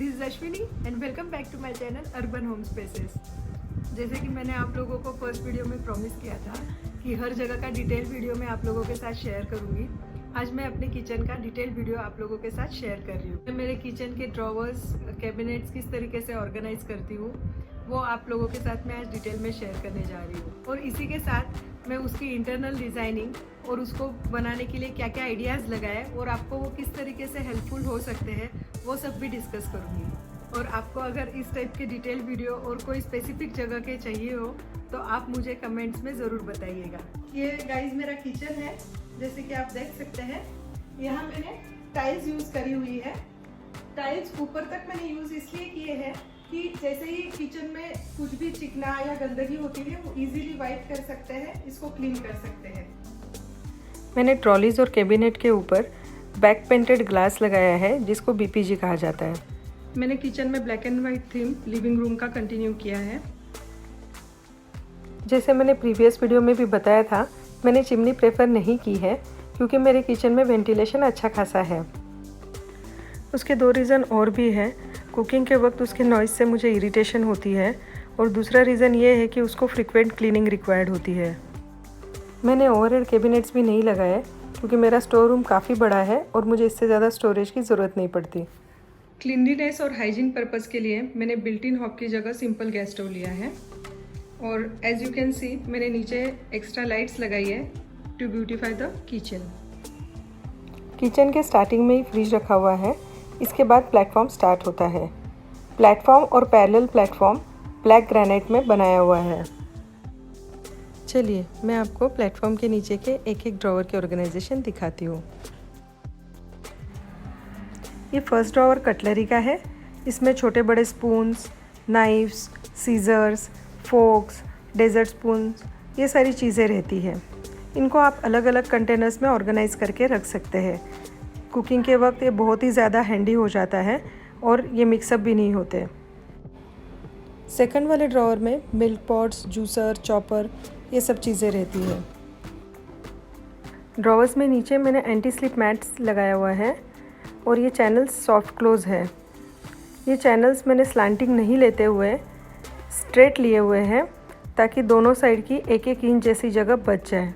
This is Ashwini and welcome back to my channel Urban Home Spaces. जैसे कि मैंने आप लोगों को फर्स्ट वीडियो में प्रॉमिस किया था कि हर जगह का डिटेल वीडियो मैं आप लोगों के साथ शेयर करूंगी। आज मैं अपने किचन का डिटेल वीडियो आप लोगों के साथ शेयर कर रही हूँ। मैं मेरे किचन के ड्रॉवर्स, कैबिनेट्स किस तरीके से ऑर्गेनाइज करती हूँ वो आप लोगों के साथ मैं आज डिटेल में शेयर करने जा रही हूँ। और इसी के साथ मैं उसकी इंटरनल डिज़ाइनिंग और उसको बनाने के लिए क्या क्या आइडियाज़ लगाए और आपको वो किस तरीके से हेल्पफुल हो सकते हैं वो सब भी डिस्कस करूँगी। और आपको अगर इस टाइप के डिटेल वीडियो और कोई स्पेसिफिक जगह के चाहिए हो तो आप मुझे कमेंट्स में ज़रूर बताइएगा। ये गाइस मेरा किचन है, जैसे कि आप देख सकते हैं। यहाँ मैंने टाइल्स यूज़ करी हुई है। टाइल्स ऊपर तक मैंने यूज़ इसलिए किए हैं कि जैसे ही किचन में कुछ भी चिकना या गंदगी होती है वो इजीली वाइप कर सकते हैं, इसको क्लीन कर सकते हैं। मैंने ट्रॉलीज और कैबिनेट के ऊपर बैक पेंटेड ग्लास लगाया है जिसको बीपीजी कहा जाता है। मैंने किचन में black and white theme living room का कंटिन्यू किया है। जैसे मैंने प्रीवियस वीडियो में भी बताया था, मैंने चिमनी प्रेफर नहीं की है क्योंकि मेरे किचन में वेंटिलेशन अच्छा खासा है। उसके दो रीज़न और भी हैं। कुकिंग के वक्त उसके नॉइज़ से मुझे इरिटेशन होती है और दूसरा रीज़न ये है कि उसको फ्रिक्वेंट क्लीनिंग रिक्वायर्ड होती है। मैंने ओवरहेड कैबिनेट्स भी नहीं लगाए क्योंकि मेरा स्टोर रूम काफ़ी बड़ा है और मुझे इससे ज़्यादा स्टोरेज की ज़रूरत नहीं पड़ती। क्लीनलीनेस और हाइजीन पर्पज़ के लिए मैंने बिल्ट इन हॉब की जगह सिंपल गैस स्टोव लिया है। और एज यू कैन सी मैंने नीचे एक्स्ट्रा लाइट्स लगाई है to beautify the kitchen. Kitchen के स्टार्टिंग में ही फ्रिज रखा हुआ है, इसके बाद प्लेटफॉर्म स्टार्ट होता है। प्लेटफॉर्म और पैरेलल प्लेटफॉर्म ब्लैक ग्रेनाइट में बनाया हुआ है। चलिए मैं आपको प्लेटफॉर्म के नीचे के एक एक ड्रॉवर के ऑर्गेनाइजेशन दिखाती हूँ। ये फर्स्ट ड्रॉवर कटलरी का है। इसमें छोटे बड़े spoons, knives, scissors, forks, dessert spoons, ये सारी चीज़ें रहती है। इनको आप अलग अलग कंटेनर्स में ऑर्गेनाइज करके रख सकते हैं। कुकिंग के वक्त ये बहुत ही ज़्यादा हैंडी हो जाता है और ये मिक्सअप भी नहीं होते। सेकंड वाले ड्रॉवर में मिल्क पॉट्स, जूसर, चॉपर, ये सब चीज़ें रहती है। ड्रॉवर्स में नीचे मैंने एंटी स्लिप मैट्स लगाया हुआ है और ये चैनल्स सॉफ्ट क्लोज है। ये चैनल्स मैंने स्लांटिंग नहीं लेते हुए स्ट्रेट लिए हुए हैं ताकि दोनों साइड की एक एक इंच जैसी जगह बच जाए।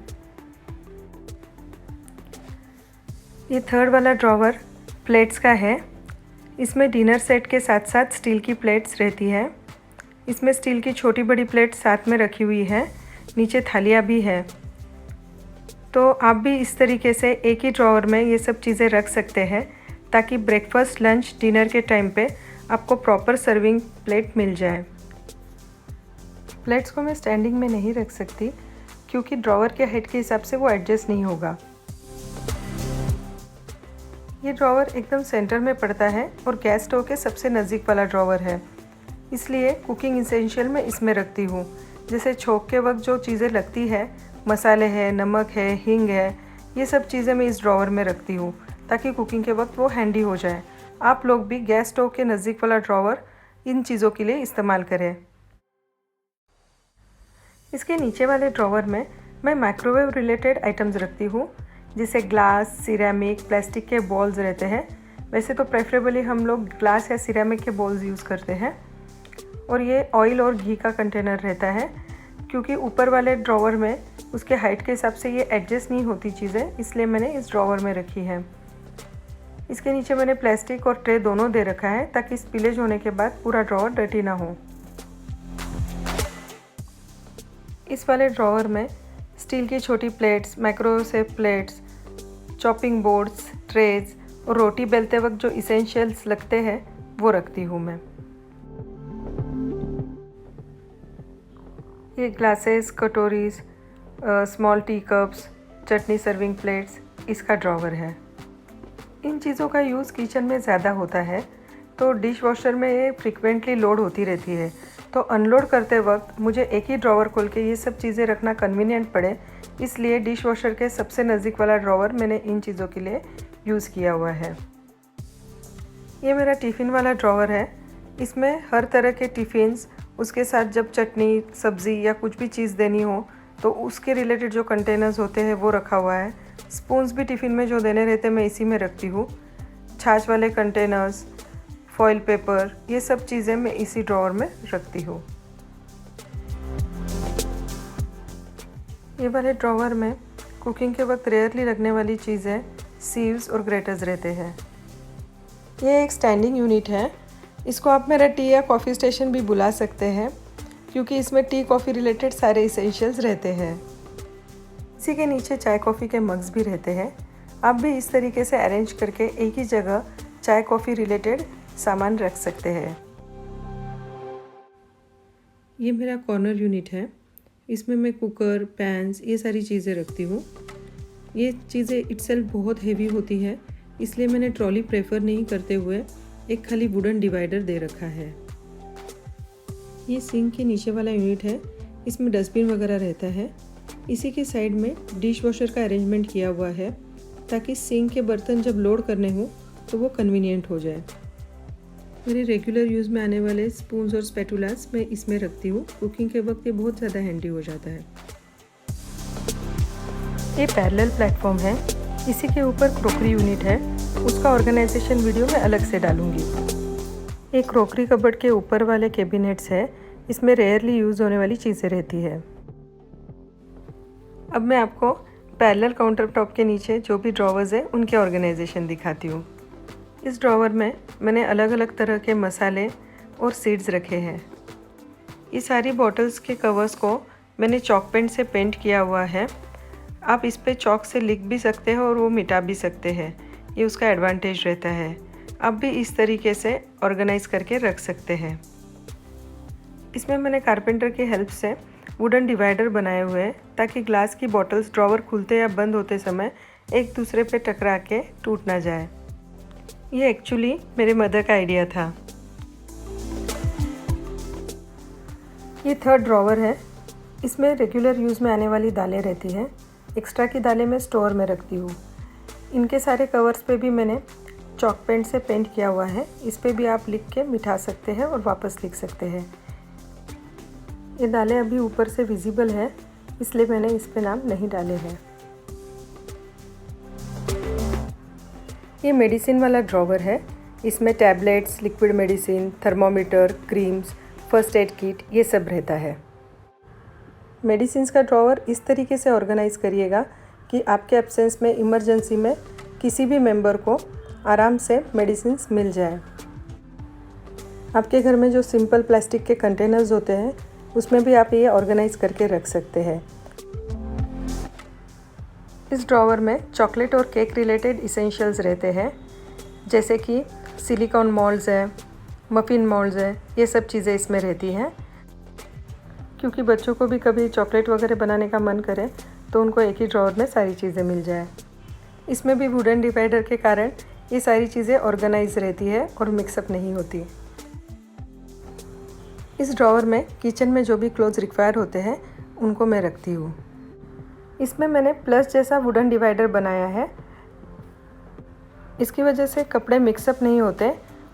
ये थर्ड वाला ड्रॉवर प्लेट्स का है। इसमें डिनर सेट के साथ साथ स्टील की प्लेट्स रहती है। इसमें स्टील की छोटी बड़ी प्लेट साथ में रखी हुई है, नीचे थालियाँ भी है। तो आप भी इस तरीके से एक ही ड्रॉवर में ये सब चीज़ें रख सकते हैं ताकि ब्रेकफास्ट, लंच, डिनर के टाइम पे आपको प्रॉपर सर्विंग प्लेट मिल जाए। प्लेट्स को मैं स्टैंडिंग में नहीं रख सकती क्योंकि ड्रॉवर के हाइट के हिसाब से वो एडजस्ट नहीं होगा। ये ड्रॉवर एकदम सेंटर में पड़ता है और गैस स्टोव के सबसे नज़दीक वाला ड्रॉवर है, इसलिए कुकिंग इसेंशियल मैं इसमें रखती हूँ। जैसे छोंक के वक्त जो चीज़ें लगती है, मसाले है, नमक है, हींग है, ये सब चीज़ें मैं इस ड्रॉवर में रखती हूँ ताकि कुकिंग के वक्त वो हैंडी हो जाए। आप लोग भी गैस स्टोव के नज़दीक वाला ड्रॉवर इन चीज़ों के लिए इस्तेमाल करें। इसके नीचे वाले ड्रॉवर में मैं माइक्रोवेव रिलेटेड आइटम्स रखती हूँ, जिसे ग्लास, सिरेमिक, प्लास्टिक के बॉल्स रहते हैं। वैसे तो प्रेफरेबली हम लोग ग्लास या सिरेमिक के बॉल्स यूज़ करते हैं। और ये ऑयल और घी का कंटेनर रहता है क्योंकि ऊपर वाले ड्रॉवर में उसके हाइट के हिसाब से ये एडजस्ट नहीं होती चीज़ें, इसलिए मैंने इस ड्रॉवर में रखी है। इसके नीचे मैंने प्लास्टिक और ट्रे दोनों दे रखा है ताकि स्पिलेज होने के बाद पूरा ड्रॉवर डर्टी ना हो। इस वाले ड्रॉवर में स्टील की छोटी plates, microwave plates, chopping boards, trays और रोटी बेलते वक्त जो इसेंशियल्स लगते हैं वो रखती हूँ मैं। ये ग्लासेस, कटोरीज, स्मॉल टी कप्स, चटनी सर्विंग प्लेट्स, इसका ड्रॉवर है। इन चीज़ों का यूज़ किचन में ज़्यादा होता है तो डिश वॉशर में ये फ्रिक्वेंटली लोड होती रहती है, तो अनलोड करते वक्त मुझे एक ही ड्रॉवर खोल के ये सब चीज़ें रखना कन्वीनियंट पड़े, इसलिए डिश वॉशर के सबसे नज़दीक वाला ड्रॉवर मैंने इन चीज़ों के लिए यूज़ किया हुआ है। ये मेरा टिफ़िन वाला ड्रॉवर है। इसमें हर तरह के टिफ़िन्स, उसके साथ जब चटनी, सब्ज़ी या कुछ भी चीज़ देनी हो तो उसके रिलेटेड जो कंटेनर्स होते हैं वो रखा हुआ है। स्पून्स भी टिफ़िन में जो देने रहते हैं मैं इसी में रखती हूँ। छाछ वाले कंटेनर्स, फॉइल पेपर, ये सब चीज़ें मैं इसी ड्रॉअर में रखती हूँ। ये वाले ड्रॉअर में कुकिंग के वक्त रेयरली लगने वाली चीज़ें सीव्स और ग्रेटर्स रहते हैं। ये एक स्टैंडिंग यूनिट है। इसको आप मेरा टी या कॉफ़ी स्टेशन भी बुला सकते हैं, क्योंकि इसमें टी कॉफ़ी रिलेटेड सारे इसेंशियल्स रहते हैं। इसी के नीचे चाय कॉफ़ी के मग्स भी रहते हैं। आप भी इस तरीके से अरेंज करके एक ही जगह चाय कॉफ़ी रिलेटेड सामान रख सकते हैं। ये मेरा कॉर्नर यूनिट है। इसमें मैं कुकर, पैन्स, ये सारी चीज़ें रखती हूँ। ये चीज़ें इटसेल्फ बहुत हेवी होती है, इसलिए मैंने ट्रॉली प्रेफर नहीं करते हुए एक खाली वुडन डिवाइडर दे रखा है। ये सिंक के नीचे वाला यूनिट है। इसमें डस्टबिन वगैरह रहता है। इसी के साइड में डिश वॉशर का अरेंजमेंट किया हुआ है, ताकि सिंक के बर्तन जब लोड करने हो तो वो कन्वीनियंट हो जाए। मेरे रेगुलर यूज़ में आने वाले स्पून्स और स्पैटुलास मैं इसमें रखती हूँ। कुकिंग के वक्त ये बहुत ज़्यादा हैंडी हो जाता है। ये पैरेलल प्लेटफॉर्म है। इसी के ऊपर क्रोकरी यूनिट है। उसका ऑर्गेनाइजेशन वीडियो मैं अलग से डालूँगी। एक क्रोकरी कबर्ड के ऊपर वाले कैबिनेट्स है। इसमें रेयरली यूज़ होने वाली चीज़ें रहती है। अब मैं आपको पैरेलल काउंटर टॉप के नीचे जो भी ड्रॉवर्स है उनके ऑर्गेनाइजेशन दिखाती हूँ। इस ड्रॉवर में मैंने अलग अलग तरह के मसाले और सीड्स रखे हैं। ये सारी बॉटल्स के कवर्स को मैंने चॉक पेंट से पेंट किया हुआ है। आप इस पे चॉक से लिख भी सकते हैं और वो मिटा भी सकते हैं। ये उसका एडवांटेज रहता है। आप भी इस तरीके से ऑर्गेनाइज करके रख सकते हैं। इसमें मैंने कारपेंटर की हेल्प से वुडन डिवाइडर बनाए हुए हैं, ताकि ग्लास की बॉटल्स ड्रॉवर खुलते या बंद होते समय एक दूसरे पे टकरा के टूट ना जाए। ये एक्चुअली मेरे मदर का आइडिया था। ये थर्ड ड्रॉवर है। इसमें रेगुलर यूज़ में आने वाली दालें रहती हैं। एक्स्ट्रा की दालें मैं स्टोर में रखती हूँ। इनके सारे कवर्स पे भी मैंने चॉक पेंट से पेंट किया हुआ है। इस पे भी आप लिख के मिटा सकते हैं और वापस लिख सकते हैं। ये दालें अभी ऊपर से विजिबल है, इसलिए मैंने इस पे नाम नहीं डाले हैं। ये मेडिसिन वाला ड्रॉवर है। इसमें tablets, liquid medicine, thermometer, creams, first aid kit, ये सब रहता है। मेडिसिन्स का ड्रॉवर इस तरीके से ऑर्गेनाइज करिएगा कि आपके एब्सेंस में, इमरजेंसी में किसी भी मेंबर को आराम से मेडिसिन्स मिल जाए। आपके घर में जो सिंपल प्लास्टिक के कंटेनर्स होते हैं, उसमें भी आप ये ऑर्गेनाइज करके रख सकते हैं। इस ड्रॉवर में चॉकलेट और केक रिलेटेड इसेंशियल्स रहते हैं, जैसे कि सिलिकॉन मोल्ड्स है, मफ़िन मोल्ड्स है, ये सब चीज़ें इसमें रहती हैं। क्योंकि बच्चों को भी कभी चॉकलेट वगैरह बनाने का मन करे तो उनको एक ही ड्रॉवर में सारी चीज़ें मिल जाए। इसमें भी वुडन डिवाइडर के कारण ये सारी चीज़ें ऑर्गेनाइज रहती है और मिक्सअप नहीं होती। इस ड्रॉवर में किचन में जो भी क्लोथ्स रिक्वायर होते हैं उनको मैं रखती हूँ। इसमें मैंने प्लस जैसा वुडन डिवाइडर बनाया है। इसकी वजह से कपड़े मिक्सअप नहीं होते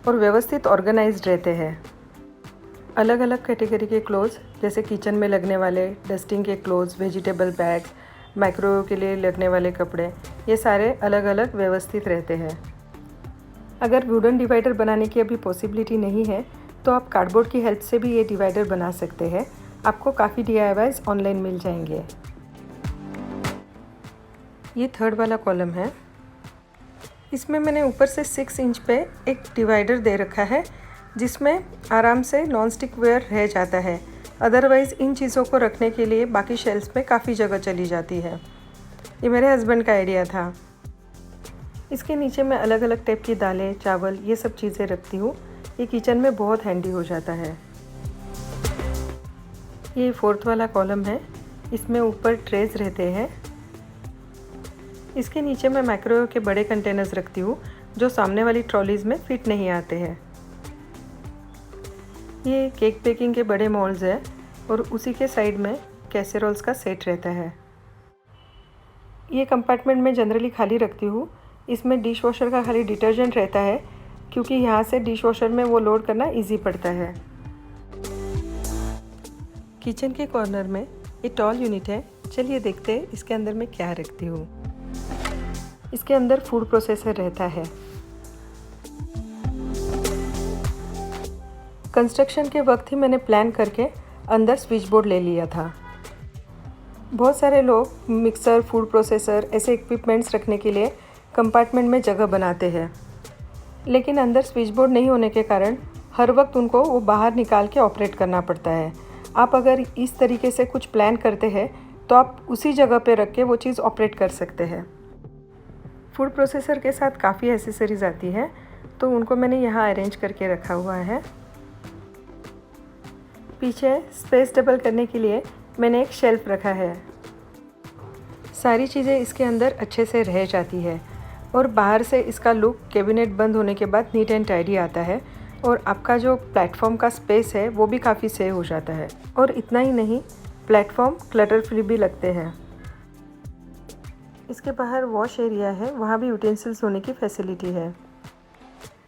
और व्यवस्थित ऑर्गेनाइज्ड रहते हैं। अलग अलग कैटेगरी के क्लोथ्स, जैसे किचन में लगने वाले, डस्टिंग के क्लोथ्स, वेजिटेबल बैग्स, माइक्रोवेव के लिए लगने वाले कपड़े, ये सारे अलग अलग व्यवस्थित रहते हैं। अगर वुडन डिवाइडर बनाने की अभी पॉसिबिलिटी नहीं है तो आप कार्डबोर्ड की हेल्प से भी ये डिवाइडर बना सकते हैं। आपको काफ़ी DIYs ऑनलाइन मिल जाएंगे। ये थर्ड वाला कॉलम है। इसमें मैंने ऊपर से 6 इंच पे एक डिवाइडर दे रखा है, जिसमें आराम से नॉन स्टिक वेयर रह जाता है। अदरवाइज़ इन चीज़ों को रखने के लिए बाकी शेल्फ्स में काफ़ी जगह चली जाती है। ये मेरे हस्बैंड का आइडिया था। इसके नीचे मैं अलग अलग टाइप की दालें, चावल, ये सब चीज़ें रखती हूँ। ये किचन में बहुत हैंडी हो जाता है। ये फोर्थ वाला कॉलम है। इसमें ऊपर ट्रेस रहते हैं। इसके नीचे मैं माइक्रोवेव के बड़े कंटेनर्स रखती हूँ, जो सामने वाली ट्रॉलीज़ में फिट नहीं आते हैं। ये केक बेकिंग के बड़े मोल्ड्स है और उसी के साइड में कैसेरोल्स का सेट रहता है। ये कंपार्टमेंट मैं जनरली खाली रखती हूँ। इसमें डिश वॉशर का खाली डिटर्जेंट रहता है, क्योंकि यहाँ से डिश वॉशर में वो लोड करना इजी पड़ता है। किचन के कॉर्नर में ये टॉल यूनिट है। चलिए देखते हैं इसके अंदर मैं क्या रखती हूँ। इसके अंदर फूड प्रोसेसर रहता है। कंस्ट्रक्शन के वक्त ही मैंने प्लान करके अंदर स्विच बोर्ड ले लिया था। बहुत सारे लोग मिक्सर, फूड प्रोसेसर ऐसे इक्विपमेंट्स रखने के लिए कंपार्टमेंट में जगह बनाते हैं, लेकिन अंदर स्विच बोर्ड नहीं होने के कारण हर वक्त उनको वो बाहर निकाल के ऑपरेट करना पड़ता है। आप अगर इस तरीके से कुछ प्लान करते हैं तो आप उसी जगह पे रख के वो चीज़ ऑपरेट कर सकते हैं। फूड प्रोसेसर के साथ काफ़ी एसेसरीज आती है, तो उनको मैंने यहाँ अरेंज करके रखा हुआ है। पीछे स्पेस डबल करने के लिए मैंने एक शेल्फ रखा है। सारी चीज़ें इसके अंदर अच्छे से रह जाती है और बाहर से इसका लुक कैबिनेट बंद होने के बाद नीट एंड टाइडी आता है और आपका जो प्लेटफॉर्म का स्पेस है वो भी काफ़ी सेव हो जाता है। और इतना ही नहीं, प्लेटफॉर्म क्लटर फ्री भी लगते हैं। इसके बाहर वॉश एरिया है, वहाँ भी यूटेंसिल्स होने की फैसिलिटी है।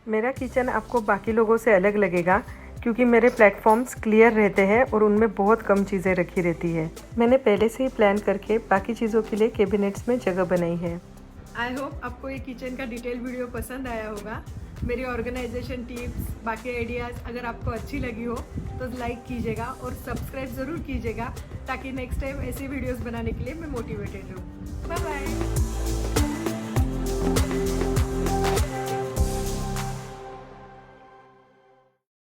मेरा किचन आपको बाकी लोगों से अलग लगेगा क्योंकि मेरे प्लेटफॉर्म्स क्लियर रहते हैं और उनमें बहुत कम चीज़ें रखी रहती है। मैंने पहले से ही प्लान करके बाकी चीज़ों के लिए कैबिनेट्स में जगह बनाई है। आई होप आपको ये किचन का डिटेल वीडियो पसंद आया होगा। मेरी ऑर्गेनाइजेशन टिप्स, बाकी आइडियाज़ अगर आपको अच्छी लगी हो तो लाइक कीजिएगा और सब्सक्राइब ज़रूर कीजिएगा ताकि नेक्स्ट टाइम ऐसी वीडियोस बनाने के लिए मैं मोटिवेटेड रहूँ। Bye bye.